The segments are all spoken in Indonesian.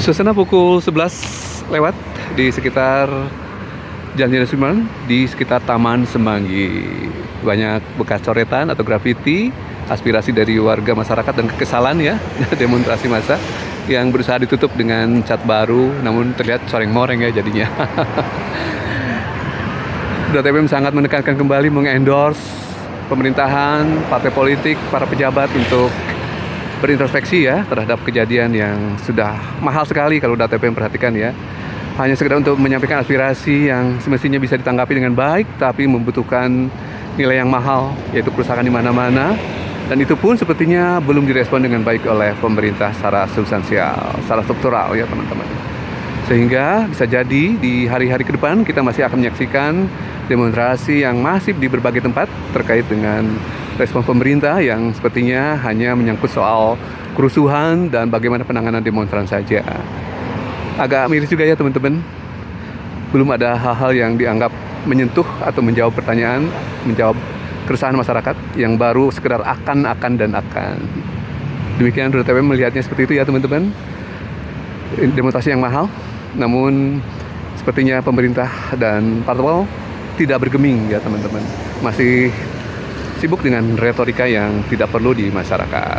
Suasana pukul 11 lewat di sekitar Jalan Jenderal Sudirman, di sekitar Taman Semanggi. Banyak bekas coretan atau grafiti, aspirasi dari warga masyarakat dan kekesalan ya, demonstrasi massa yang berusaha ditutup dengan cat baru, namun terlihat coreng-moreng ya jadinya. DTPM sangat menekankan kembali mengendorse pemerintahan, partai politik, para pejabat untuk berintrospeksi ya terhadap kejadian yang sudah mahal sekali kalau DTPM perhatikan ya. Hanya sekedar untuk menyampaikan aspirasi yang semestinya bisa ditanggapi dengan baik, tapi membutuhkan nilai yang mahal, yaitu kerusakan di mana-mana. Dan itu pun sepertinya belum direspon dengan baik oleh pemerintah secara substansial, secara struktural ya teman-teman. Sehingga bisa jadi di hari-hari ke depan kita masih akan menyaksikan demonstrasi yang masif di berbagai tempat terkait dengan respon pemerintah yang sepertinya hanya menyangkut soal kerusuhan dan bagaimana penanganan demonstran saja. Agak miris juga ya teman-teman, belum ada hal-hal yang dianggap menyentuh atau menjawab pertanyaan, menjawab keresahan masyarakat yang baru sekedar akan dan akan. Demikian DTPM melihatnya seperti itu ya teman-teman. Demonstrasi yang mahal, namun sepertinya pemerintah dan parpol tidak bergeming ya teman-teman. Masih sibuk dengan retorika yang tidak perlu di masyarakat.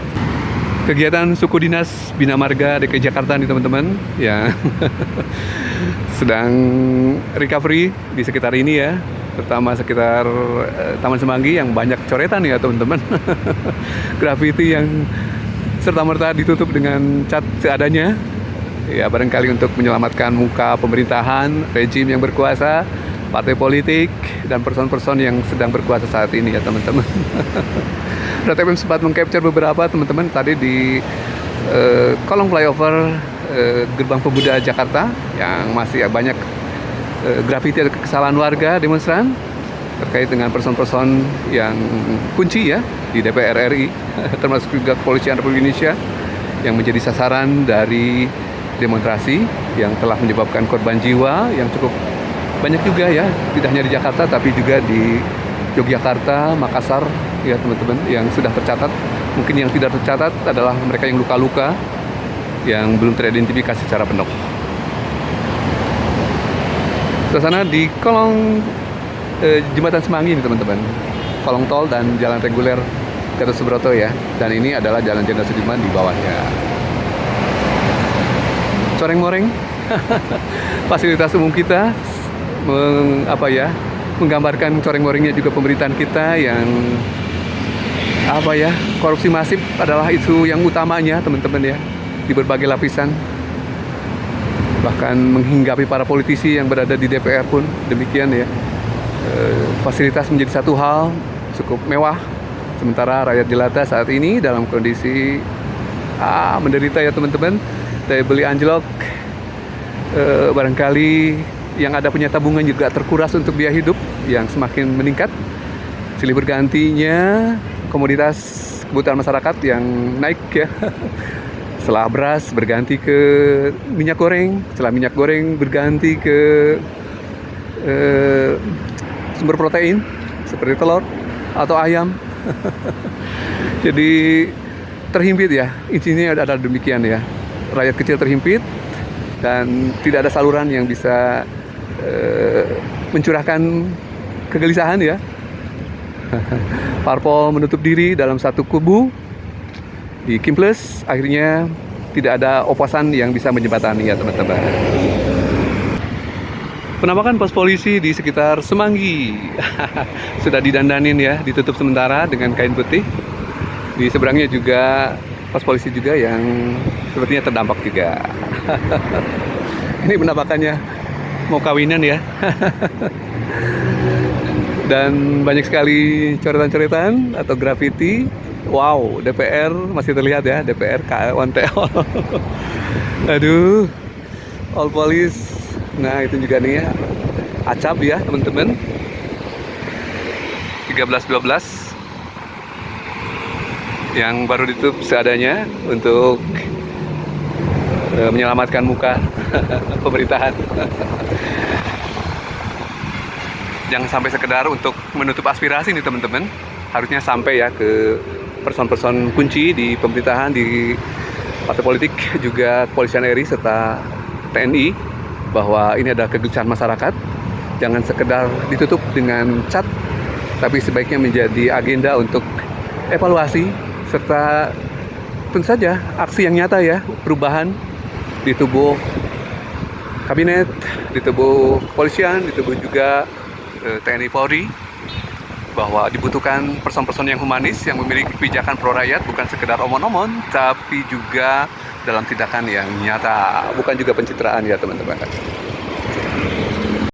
Kegiatan suku dinas Bina Marga DKI Jakarta nih teman-teman yang sedang recovery di sekitar ini ya, terutama sekitar Taman Semanggi yang banyak coretan ya teman-teman. Grafiti yang serta-merta ditutup dengan cat seadanya ya, barangkali untuk menyelamatkan muka pemerintahan, rejim yang berkuasa, partai politik, dan person-person yang sedang berkuasa saat ini ya teman-teman. DTPM sempat mengcapture beberapa teman-teman tadi di kolong flyover Gerbang Pemuda Jakarta yang masih banyak grafiti atau kesalahan warga demonstran terkait dengan person-person yang kunci ya di DPR RI, termasuk juga Kepolisian Republik Indonesia yang menjadi sasaran dari demonstrasi yang telah menyebabkan korban jiwa yang cukup banyak juga ya, tidak hanya di Jakarta tapi juga di Yogyakarta, Makassar ya teman-teman yang sudah tercatat. Mungkin yang tidak tercatat adalah mereka yang luka-luka yang belum teridentifikasi secara penuh. Suasana di kolong Jembatan Semanggi ini teman-teman, kolong tol dan jalan reguler Gatot Subroto ya, dan ini adalah Jalan Jenderal Sudirman di bawahnya. Coreng-moreng fasilitas umum kita menggambarkan coreng-morengnya juga pemerintahan kita yang korupsi masif adalah isu yang utamanya teman-teman ya di berbagai lapisan, bahkan menghinggapi para politisi yang berada di DPR pun demikian ya. Fasilitas menjadi satu hal cukup mewah, sementara rakyat jelata saat ini dalam kondisi menderita ya teman-teman. Daya beli anjlok, barangkali yang ada punya tabungan juga terkuras untuk biaya hidup yang semakin meningkat. Silih bergantinya komoditas kebutuhan masyarakat yang naik ya. Setelah beras berganti ke minyak goreng, setelah minyak goreng berganti ke sumber protein seperti telur atau ayam. Jadi terhimpit ya, intinya adalah demikian ya. Rakyat kecil terhimpit dan tidak ada saluran yang bisa mencurahkan kegelisahan ya. Parpol menutup diri dalam satu kubu di Kimples, akhirnya tidak ada opasan yang bisa menjembatani ya teman-teman. Penampakan pos polisi di sekitar Semanggi sudah didandanin ya, ditutup sementara dengan kain putih. Di seberangnya juga pos polisi juga yang sepertinya terdampak juga. Ini penampakannya mau kawinan ya. Dan banyak sekali coretan-coretan atau grafiti. Wow, DPR masih terlihat ya, DPR K1TL. Aduh, all police. Nah itu juga nih ya, acap ya teman-teman. 13-12 yang baru ditutup seadanya untuk menyelamatkan muka pemerintahan. Jangan sampai sekedar untuk menutup aspirasi nih teman-teman, harusnya sampai ya ke person-person kunci di pemerintahan, di partai politik, juga Kepolisian RI serta TNI bahwa ini adalah kegelisahan masyarakat. Jangan sekedar ditutup dengan cat, tapi sebaiknya menjadi agenda untuk evaluasi serta tentu saja aksi yang nyata ya, perubahan di tubuh kabinet, di tubuh kepolisian, di tubuh juga TNI Polri, bahwa dibutuhkan person-person yang humanis, yang memiliki kebijakan pro rakyat, bukan sekedar omon-omon, tapi juga dalam tindakan yang nyata, bukan juga pencitraan ya teman-teman.